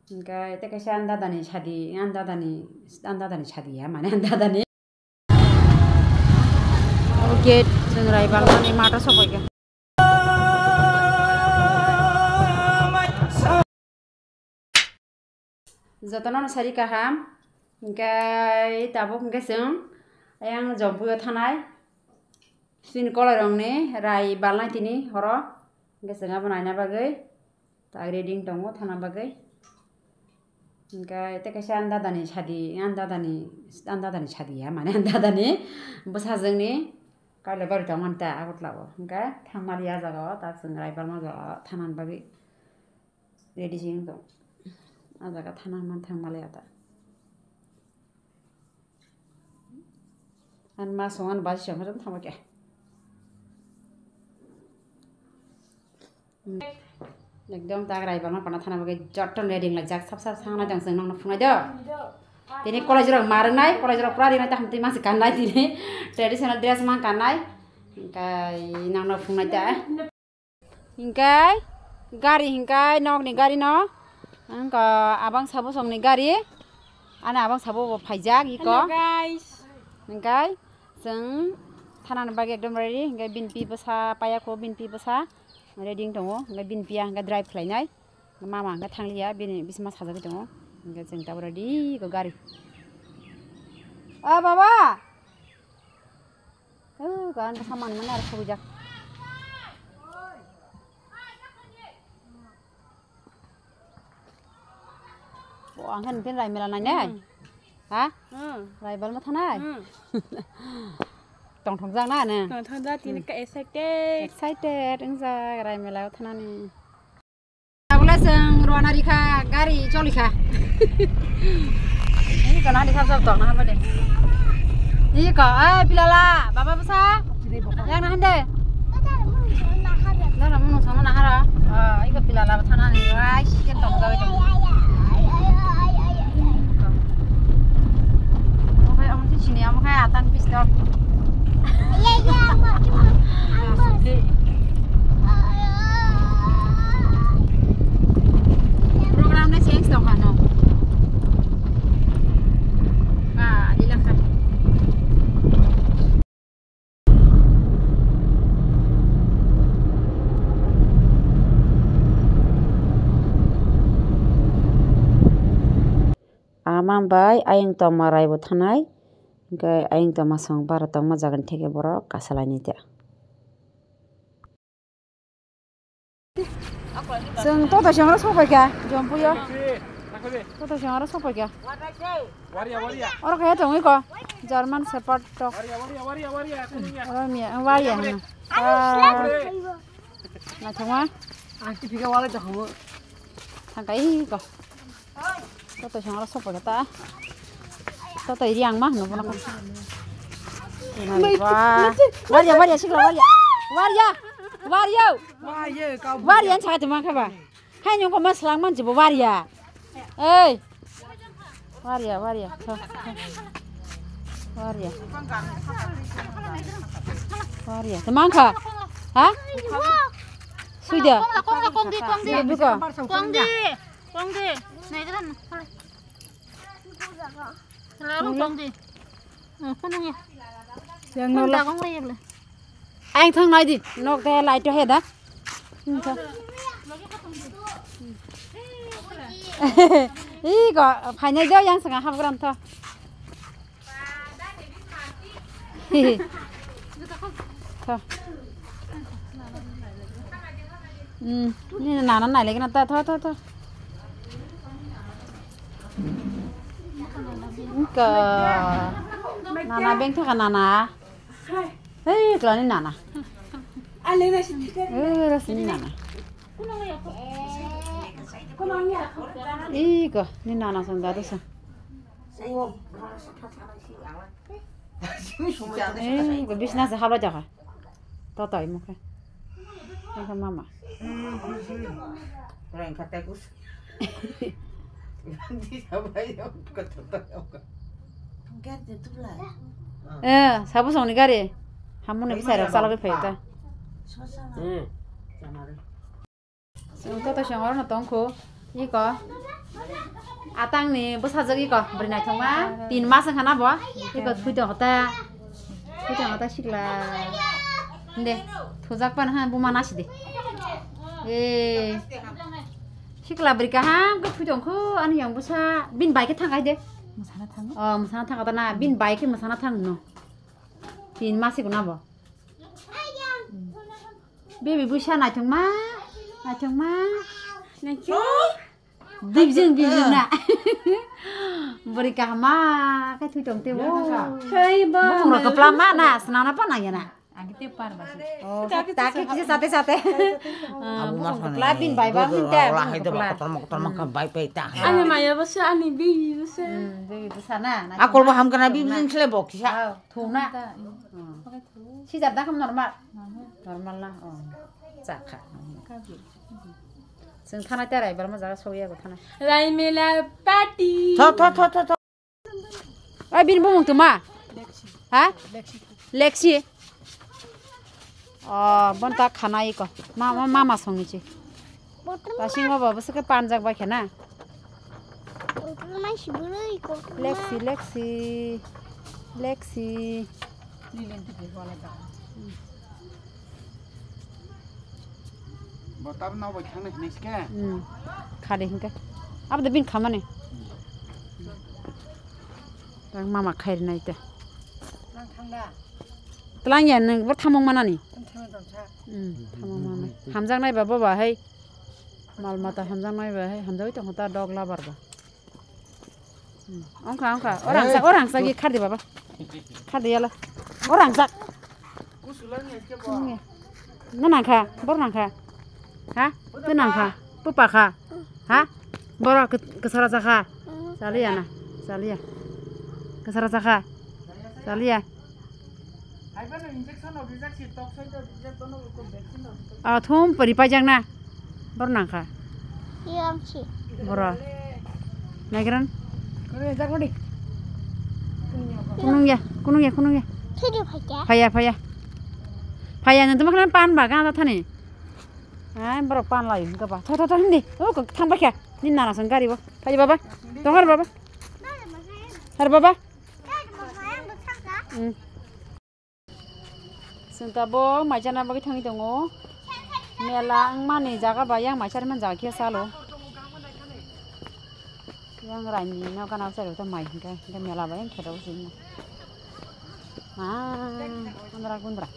Oke, itu kayak andadani ya, mana andadani? Oke, sengrai balman ini mata sopo ya? Jatuhnya sari kaham, oke, tabuk oke seng, yang jompu tanai, sin kolorong nih, rai balman ini horo, oke seng apa nanya bagai, tak reading tongo tanah bagai. Oke, itu kayak andadani ya, mana andadani, besar nih, kalau baru tahu mantap aku tahu, oke, thamar ya jaga, tak sengrai balman jaga, thanan bagi, ready sih itu, jaga thanan mantap malah ada, an masongan baju siapa tuh thamar kayak, एकदम तागराई balman pernah thanan bagi jatuh ready ngajak sab sangat jangan senang nafsu aja. Ini college orang marunai, college orang pura dina tak mesti masih kanai ini traditional dress mang kanai, ingkai nang nafsu aja. Ingkai gari ingkai nok nih gari no, angka abang sabu song nih gari, ana abang sabu pajak iko. Ingkai seng thanan bagi एकदम ready, ingkai bin pi besa payako bin pi besa. Reading tongo, nggak bin pia nggak drive flynya, nggak mama nggak tanglia bin bisa mas hasil tongo, nggak cengta ready ke gari. Ah baba, kan kesamaan mana harus kebujak. Wah kan pin rai melananya, hah? Rai bal mathanai. Tong thong giang na nè. Tong thong giang thì cái excited ứng ra rai melau thanan ni. Abula seng ruana rika gari cholika. Ini kan ada sab tong na apa deh. Ini kok, pilala, bapa besar. Yang na hande. Nah, namun sama nahara. Ini pilala thanan ni, wah, siapa tong gawe tong. Oke, amun sih sini, amun kayak atan pistol. Programnya sih yang kan no. Ah, dilakukan. Amam bay ayang tomarai bothanai. Oke, aing to masang para tong majagan theke boro kasalani te. Seng to sing ora sopo kya, jompu yo. To sing ora sopo kya. Waria. Ora kaya tong iko. German Shepherd to. Waria. Waria. Na thonga. Anti pika wala to homo. Thangkai ko. To sing ora sopo kata. Toto iriang mah no pernah kan. Waria sikla waria cakap cuma apa? Hanya kau masalah man coba waria. Waria. Waria. Teman kah? Hah? Sudah. Kongdi. Nah itu kan. Lalu kongdi. Kunungnya. Yang nolak. Anh thương nói gì? Nó cái lại cho hết đó. I거 phải nhớ yang sang ham gram thôi. Thôi. Ini nana này lấy cái nào thôi. Ke nana beng thôi kan nana. Kalau ini nana. Rasanya nana. Igo, ini nana sangga tu sah. Bisnis apa jaga? Tahu ini mungkin. Ini mama. Orang kata kus. Nanti siapa yang kata apa? Enggak itu lah. Sabu song ni kari. Hamu ni bisa rasa lagi payah. Sengko tu siang orang nonton ko, iko, atang ni bosajak iko berinai thongma 3 mas khana bo iko thuidong hota sikla de thojak pan ha buma nasi de sikla brika ha ko thuidong ko ani yang bosa bin bai ke thangai de musana thang ta na bin bai ke musana thang no 3 mas ko na bo baby bosa nai thongma naki Bibjeng na. Beri kahma kai thui tong teu. Kai ba. Bung ka plama na senana pa na ya na. Agite par basi. Oh, take kisi sate. Abu mas Pla bin bai ba bin ta. Lah itu kotor mak bai pe ta. Ani maya basa ani bibi basa. Baby bosa na. Akol paham kana bibjeng selebok kisa. Thung na. Si jada kam normal. Normal lah. Oh. Cakha. जों थाना तेराय बार मजा सौया थाना राइमेला पार्टी थ ओइ बिन बुंग तुमा हा लेक्सी बनता खाना इको मामा संगी छि तासिंग बाबा बसके पानजाक बा खेना Lexi Botar na bo thang ni ske khade hinka ab da bin khamane tang mama khair nai ta thangda tlang ya nang bo thamong manani thamong mama hamjang nai ba baba hai mal mata hamjang nai ba hai hamjai ta hota dog labar ba ongka orang sak gi khade baba khade yala orang sak kusulan ni ske bo nanang kha bor nang kha ha tenang kha pupa kha ha bora kesara kha salia na salia kesara kha salia ai ba injection of injection toxin to injection of vaccine thum pari pajang na bor nang kha yang chi bora nagran kore jak modi kunung ya Thidi phaya phaya nang tuma kan pan ba ga ta thani ai bro pan lai ka ba tho hindi ko thang ba kya nin na sang gari bo phai baba tongar baba har baba senta bo maijana ba thangi dongo mela ang mani jaga ba yang maisar man jaga kya salo yang rani na kana sa ta mai ka mela ba yang khado sin andra gundra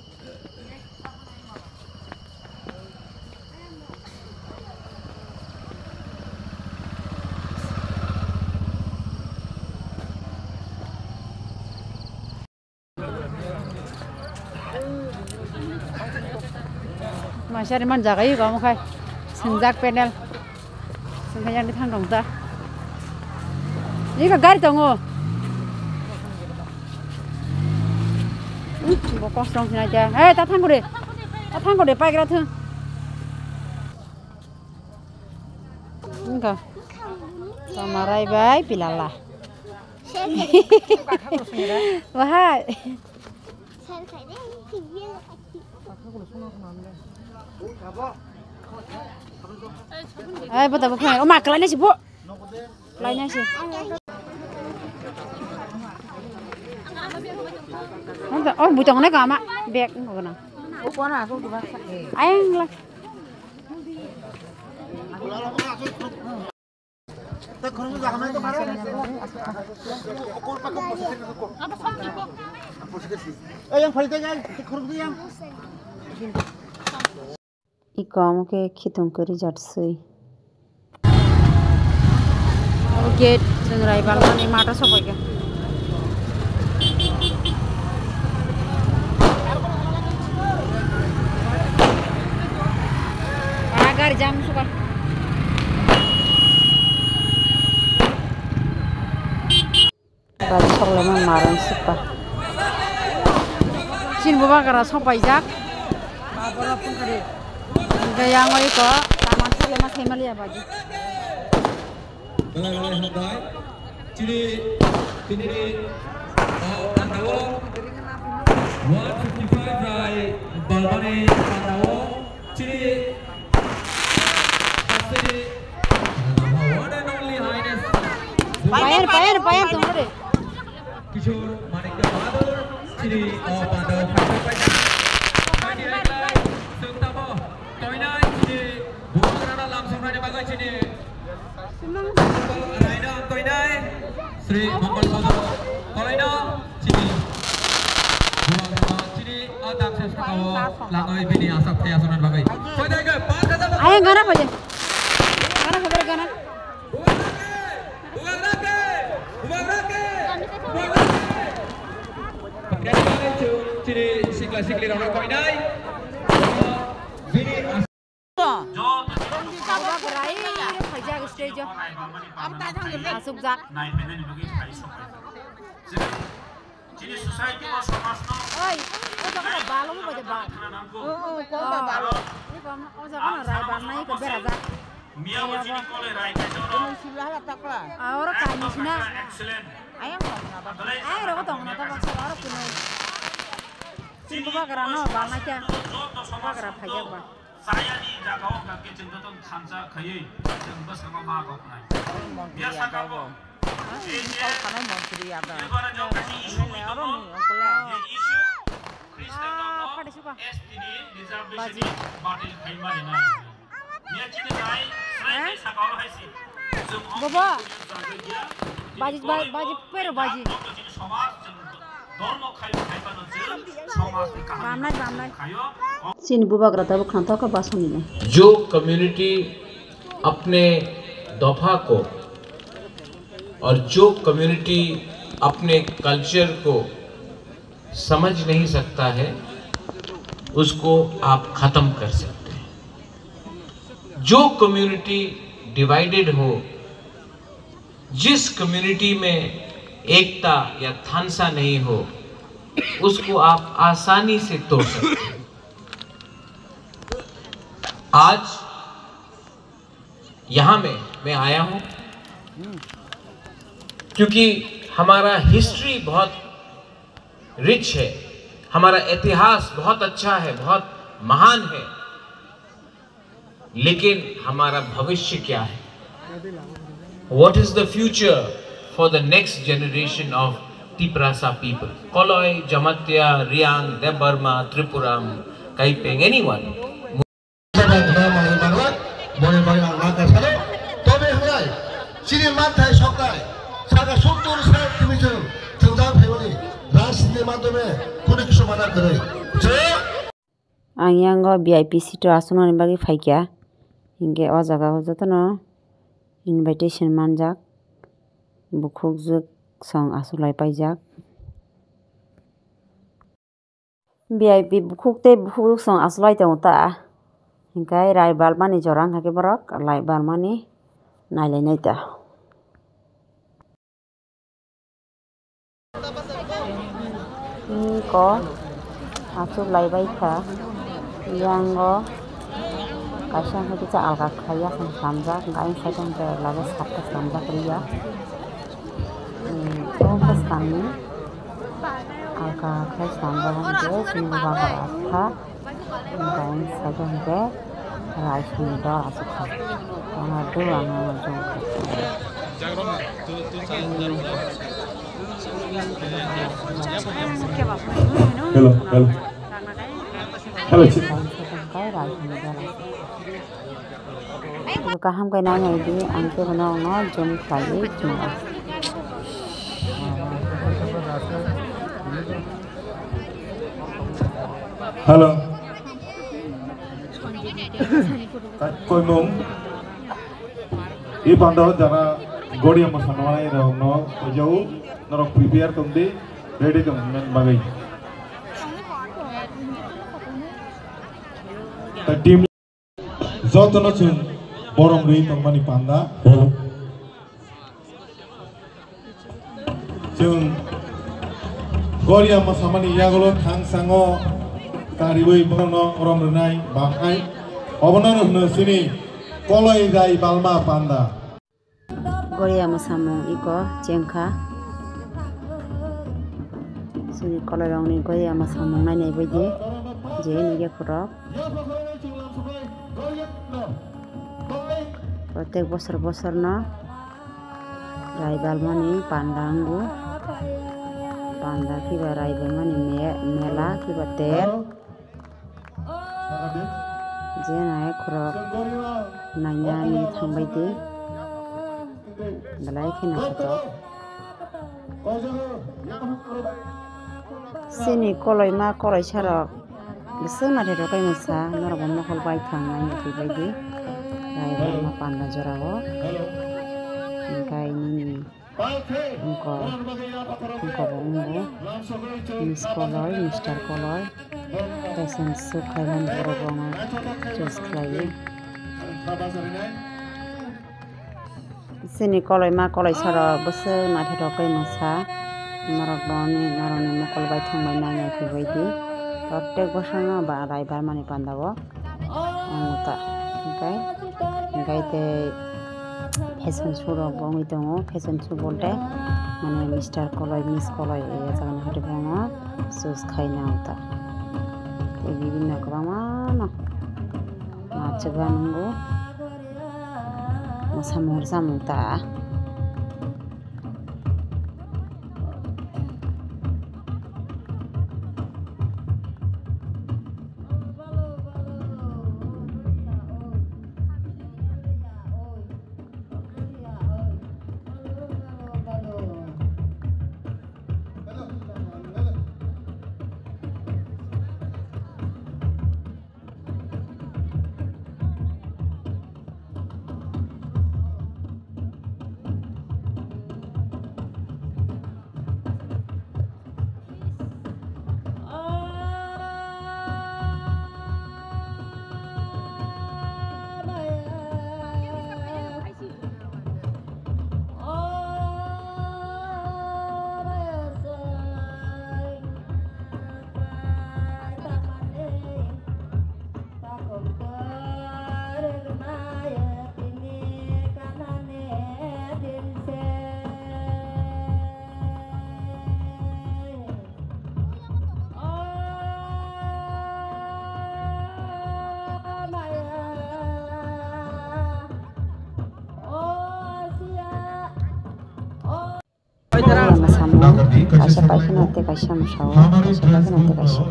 masyari man jagai kamu kai senjak panel senjak yang di tanggung ta ini ke gari tunggu bokos dong sini aja tak tangguh deh pai kira tuh enggak sama rai bay pilala wah ay betul betul mak lainnya sih bu lainnya sih oh bucong nih kak mak beg nggak ayang lah yang paling tinggal kurang yang iko muke khitung kari jatsui gate जों रायबालमानि माटा सफायगोन गारि जाम सुबा गारि सलायमा मारन सिपा सिनबो बागारा सफायजाक माबरा फुंखारि gaya ngoi ko taman sale mas hemalia baji Ciri ini Pandawo 155 by Balbani Pandawo Ciri one and only high Payan tunggu deh. Kishore Manikya Bahadur Chiri Pandaw Sungtamo Toinai Chiri Bukarana langsung raja bagai Chiri Raina Toinai Sri Mongol Bodo Toina Chiri Bukarana Chiri Atak Seskao Langoi Bini Asap Tia Sunan bagai Toinai ke Pak kata Ayo gana aja. Gana sabar gana. Chiri sikla sikli rona koinai Bini Coba gerai kerja ke stage. Masuk jak. Jadi society was samasno. Oi, jangan balong aja bal. Kau balong. Ini kamu jangan rai balong ke beraja. Mia wajini kole rai kajoro. Orang kamu sini. Excellent. Ayo orang tong nata bangsa orang punya. Sini coba kerana balong aja. Coba kerap aja bah. Saya di jagau kaki cenderung kanca kayu, cenderung sama mago nai. Biasa kau. Ibarat jauh kasih isu itu, isu Kristen dong, STD reservation batil kaima di nai. Dia cina nai, selain sakau haisi. Bapa, baji pero baji. सिन बुबा करता वो खाना का बात सुनी नहीं जो कम्युनिटी अपने दफा को और जो कम्युनिटी अपने कल्चर को समझ नहीं सकता है उसको आप ख़त्म कर सकते हैं। जो कम्युनिटी डिवाइडेड हो, जिस कम्युनिटी में एकता या थानसा नहीं हो, उसको आप आसानी से तोड़ सकते हैं। आज यहाँ मैं आया हूँ क्योंकि हमारा हिस्ट्री बहुत रिच है, हमारा इतिहास बहुत अच्छा है, बहुत महान है, लेकिन हमारा भविष्य क्या है? What is the future for the next generation of Tiprasa people? Koloi, Jamatya, Riang, Debarma, Tripuram, Kaipeng, anyone. Ang VIP seat asuno ni bagi faikya inge o jaga ho jotono invitation manjak bukhuk juk song asulai paijak VIP bukhuk te bukhuk song asulai te uta ingkai rai balmani jorang hake borok lai balmani nailai naita ko asulai baikha yango kaisang hati ca alga khaya sang samjak gain saitang te lage satta samjak riya pas kami alga khai samjak de sinu baga tha gain saitang te rai sinu da asukha ana du ana jong Hello. Kaham kai nai ngai di angke kono no jom khai cuma. Hello. Koi mong. I Pandaw jana gori ama sanwai rong no jau norok prepare tumdi ready tum men bagai. The team Zotono chun borom rei tongmani panda chun goria masamani yagolo thang sango kariboi bono orom renai bakai obono no sini koloi gai balma panda goria masamo iko jengkha sini koloi rongni goria masamo nai nai baidi je ni khurok प्रत्येक बसर ना Raibalmani pandanggu panda kiba raibalmani mela kiba ter je naik kurok nanya ni thangbai de dalai khina khato sini koloi ma koloi sarok beseng na dero kai musa narabon ma kol bai thangnai ni kibai de raibalma panda jorao kai ni Engko bongo Miss Koloi, Mr. Koloi Pesen sukailan berobonga Jus klayi Sini koloi ma koloi sara bese nathi rokai musa Marok doni naroni mukol bai thangbai nanya kibai di Protek bosana ba Raibalmani pandawo Amuta Engkai te Fashion show bongi tongo fashion show bolte mane Mr. Koloi Miss Koloi e jagan hade bongo sus khaina uta e bibinna krama nachaganungo masamur samuta Kasih pakai nanti kasih musyawarah, kasih pakai nanti kasih.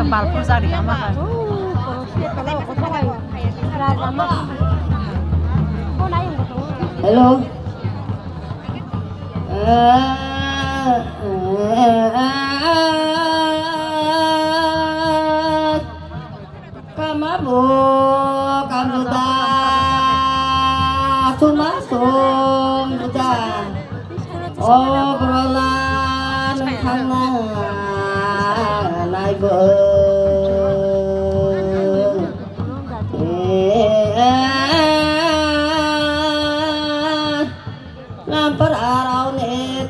Balpur sa di kama kan. Hello. Kamabu kamuda sumasum buda. Oh berolan kana nai bo. Lampar arau net.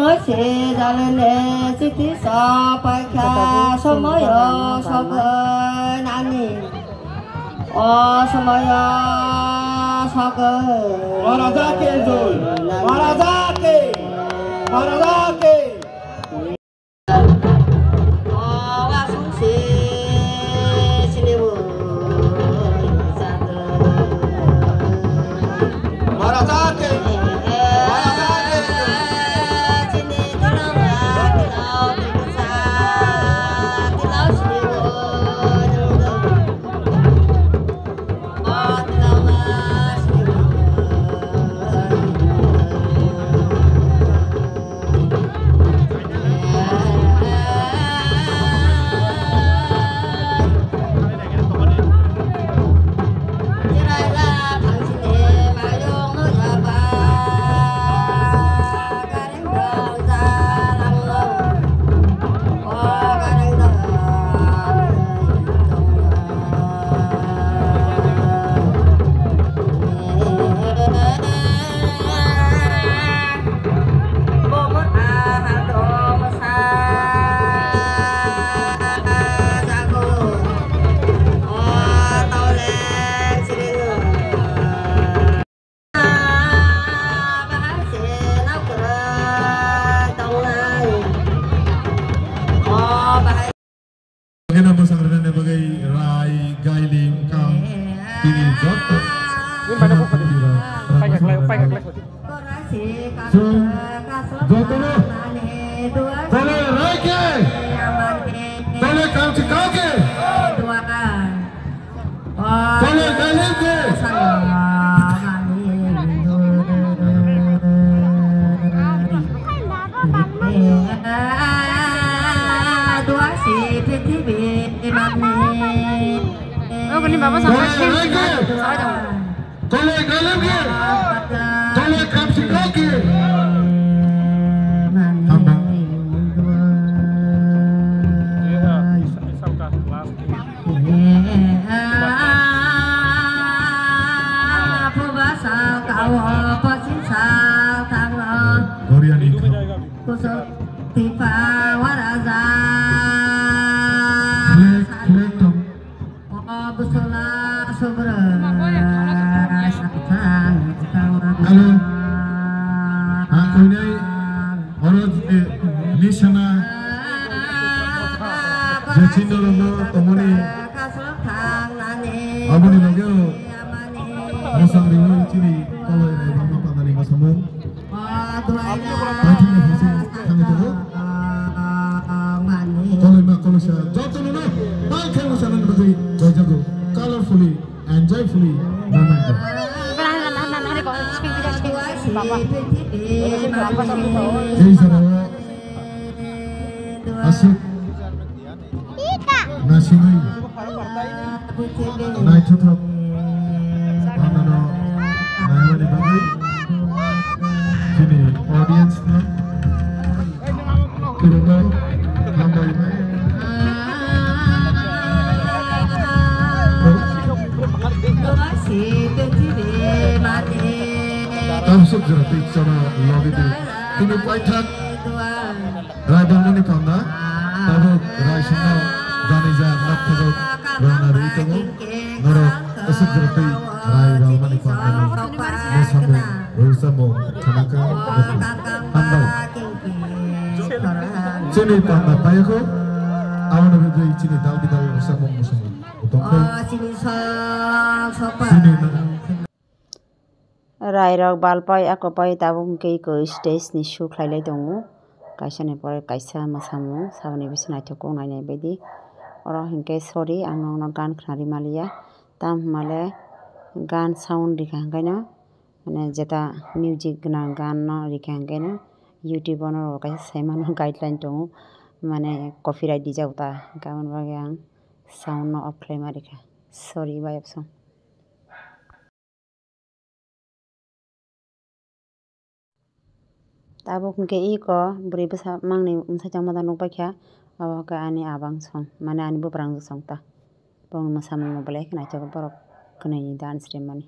Mới ra lên nè xích tí so bài kha so mới so cơ nani so mới so cơ Marazaki rồi Marazaki wa xuống xin yêu Marazaki Kita mosangrana bagai rai gailing kang ini jatuh. Ini mana bukan ini? Pajak lek. Jatuh. Boleh rai ke? Boleh kang cikake? Boleh gailing ke? Oh, ini bapak sampai sini. Tolong galam ke? Tolong kapsi kaki. Hamba. Korean itu. Tifa waraza. Halo, aku ini orang di sana. Jadi orang temani, abu ni lagi, masang ribu ciri kalau ini mama pada lima semua. Nanti ni hasil kang itu. Kalau saya jatuh nuna, pakai masalah bagi jago, colorfully and joyfully, momentum. Jadi saya asik nasi ni, naik tetap, mana no, naik mana bagi, sini audience na, kerana hamba ini. Tamsuk jerat iksana lagi tu. Kini paitan rai bangun ni kanda, tahu rai sana jani jah nak tahu rana rai tahu. Nara asik jerat rai bangun ni kanda ni. Musamu, musamu, kanaka, hamba. Cini kanda payako, awan begitu cini dal bidal musamu. Sini Rai rok balpai ako pai tabung ke ko stage ni show khlai dongo kaisa ne pore kaisa masamu sabani bisna thoko nai bedi oro hinke sorry ang no gan khnari malia tam male gan sound dikhangaina mane jeta music gna gan no dikhangaina youtube no kaisa saimano guideline dongo mane copyright di jauta gaman bage ang sound no off khlai marika sorry by option Tabuk ke iko beri besar mang ni saja mata nuk baca awak ke ani abang song mana ani beberang song ta bang masam mau balik kena coba borok kena ini dance remani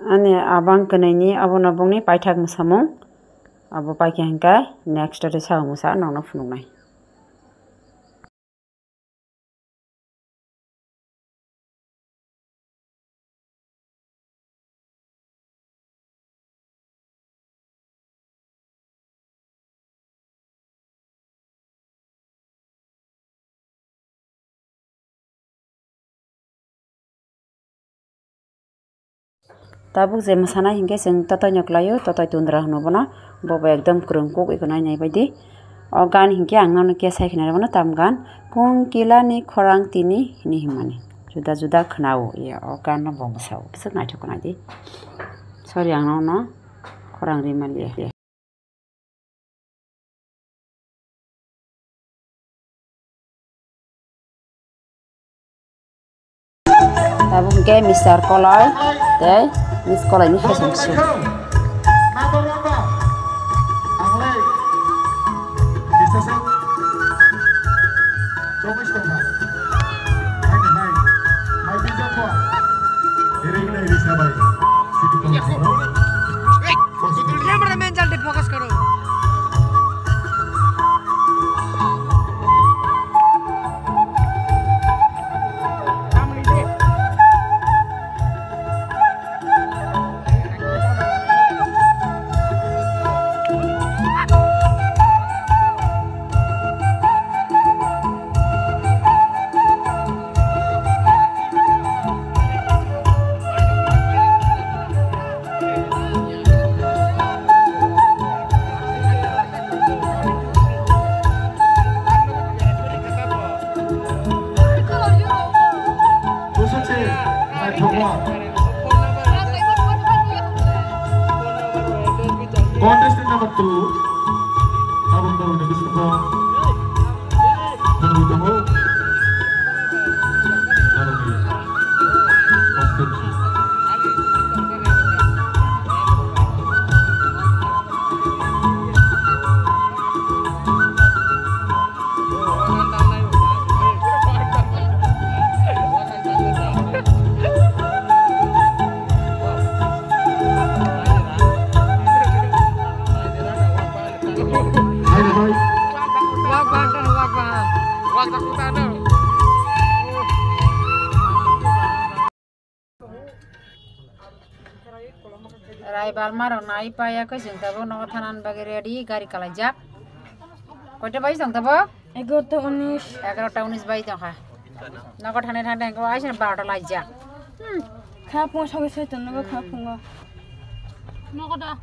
Ani abang kena ini abang abang ni paitak musamong abu pakai hangkai next ada sah musa nong funung nai tabuk je masana hingke seng tatai nyoklayo tatai tundra hono bono bobo ekdam krungkuk ikonai nai baidi O gan hingke angno ke saikina ramo tam gan pungkila ni khorang tini hini himani juda juda khnao ya o gan no bongsao besok nai thokna di sorry angno no khorang rimali tabung ke Mr. Kolai deh Miss Kolai ini fashion show Contestant number 2, abang baru nih bisa tunggu. Rai Balmar nai paya ke jeng tabo no thanan bagi ready gari kalajak koite bai jeng tabo 11:19 bai jeng ha nako thane thane ko aisen 12 lajak khapung sawi sai tan nako khapung nako da